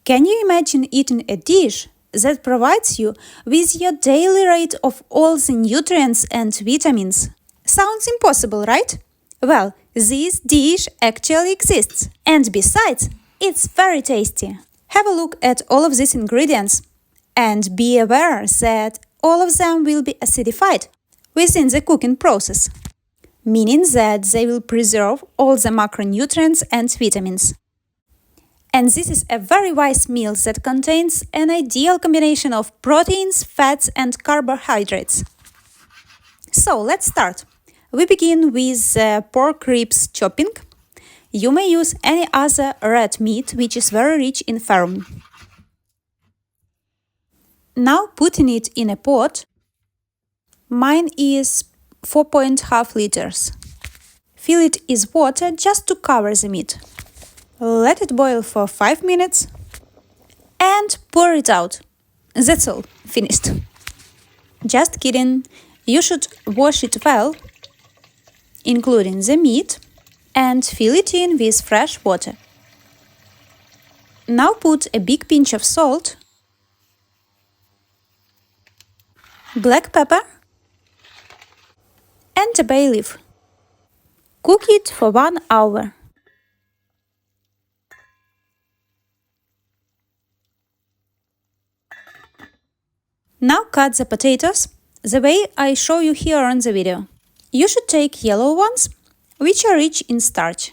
Can you imagine eating a dish that provides you with your daily rate of all the nutrients and vitamins? Sounds impossible, right? Well, this dish actually exists. And besides, it's very tasty. Have a look at all of these ingredients and be aware that all of them will be acidified within the cooking process, meaning that they will preserve all the macronutrients and vitamins. And this is a very wise meal that contains an ideal combination of proteins, fats, and carbohydrates. So let's start. We begin with pork ribs chopping. You may use any other red meat which is very rich in ferrum. Now putting it in a pot. Mine is 4.5 liters. Fill it with water just to cover the meat. Let it boil for 5 minutes and pour it out. That's all, finished. Just kidding, you should wash it well, including the meat, and fill it in with fresh water. Now put a big pinch of salt, black pepper, and a bay leaf. Cook it for 1 hour. Now cut the potatoes the way I show you here on the video. You should take yellow ones, which are rich in starch.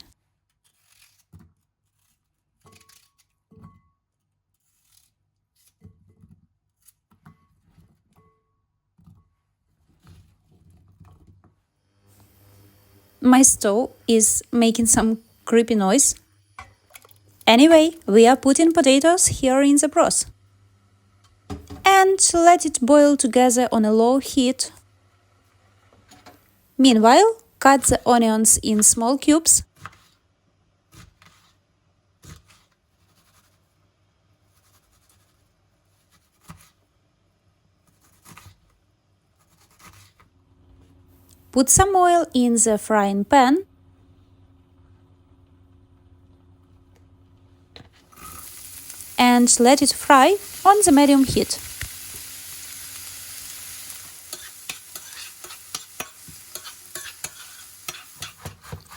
My stove is making some creepy noise. Anyway, we are putting potatoes here in the broth. And let it boil together on a low heat. Meanwhile, cut the onions in small cubes. Put some oil in the frying pan. And let it fry on the medium heat.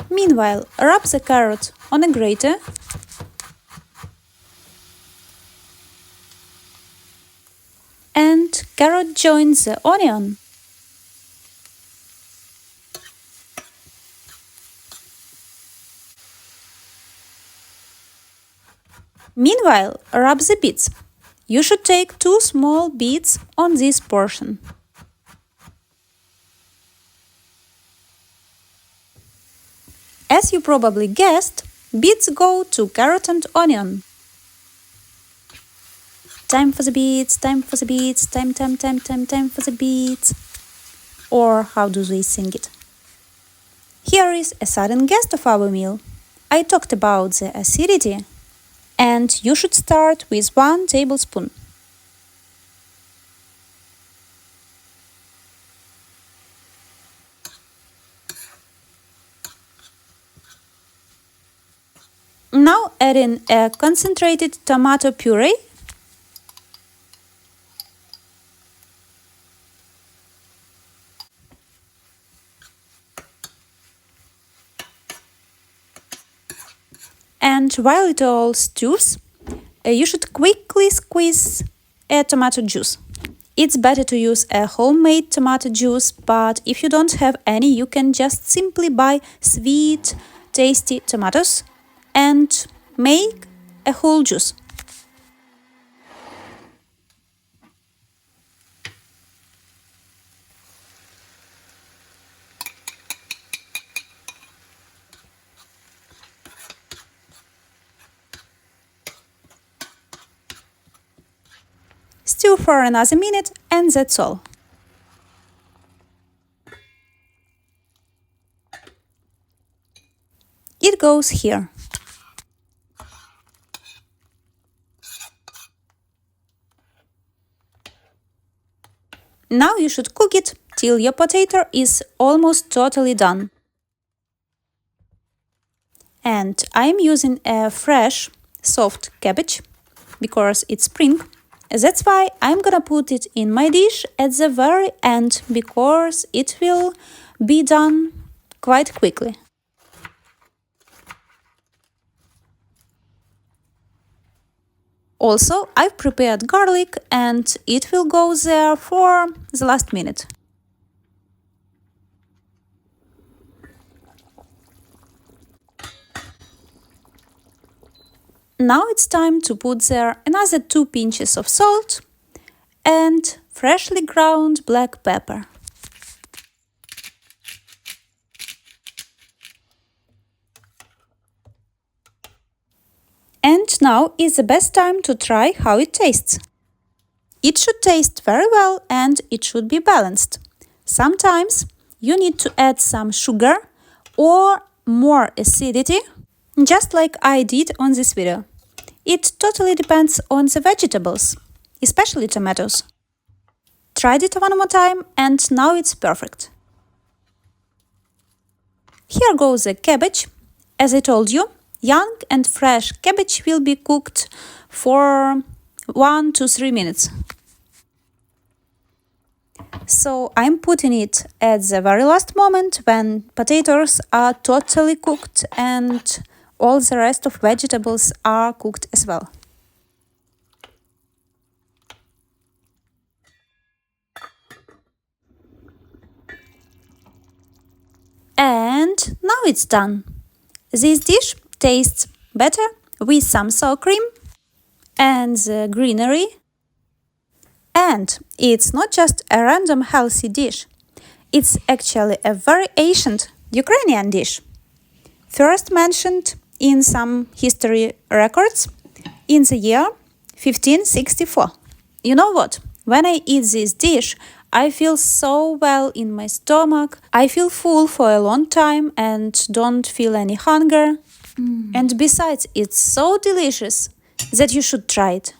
Meanwhile, rub the carrot on a grater and carrot joins the onion. Meanwhile, rub the beets. You should take 2 small beets on this portion. As you probably guessed, beets go to carrot and onion. Time for the beets, time for the beets, time for the beets. Or how do they sing it? Here is a sudden guest of our meal. I talked about the acidity, and you should start with 1 tablespoon. Now add in a concentrated tomato puree and while it all stews, you should quickly squeeze a tomato juice. It's better to use a homemade tomato juice, but if you don't have any, you can just simply buy sweet, tasty tomatoes and make a whole juice. Stew for another minute and that's all. It goes here. Now you should cook it till your potato is almost totally done. And I'm using a fresh, soft cabbage. because it's spring. That's why I'm gonna put it in my dish at the very end, because it will be done quite quickly. Also, I've prepared garlic and it will go there for the last minute. Now it's time to put there another 2 pinches of salt and freshly ground black pepper. And now is the best time to try how it tastes. It should taste very well and it should be balanced. Sometimes you need to add some sugar or more acidity, just like I did on this video. It totally depends on the vegetables, especially tomatoes. Tried it one more time and now it's perfect. Here goes the cabbage. As I told you, young and fresh cabbage will be cooked for 1 to 3 minutes. So I'm putting it at the very last moment when potatoes are totally cooked and all the rest of vegetables are cooked as well. And now it's done. This dish tastes better with some sour cream and the greenery. And it's not just a random healthy dish. It's actually a very ancient Ukrainian dish. First mentioned in some history records in the year 1564. You know what? When I eat this dish, I feel so well in my stomach. I feel full for a long time and don't feel any hunger. And besides, it's so delicious that you should try it.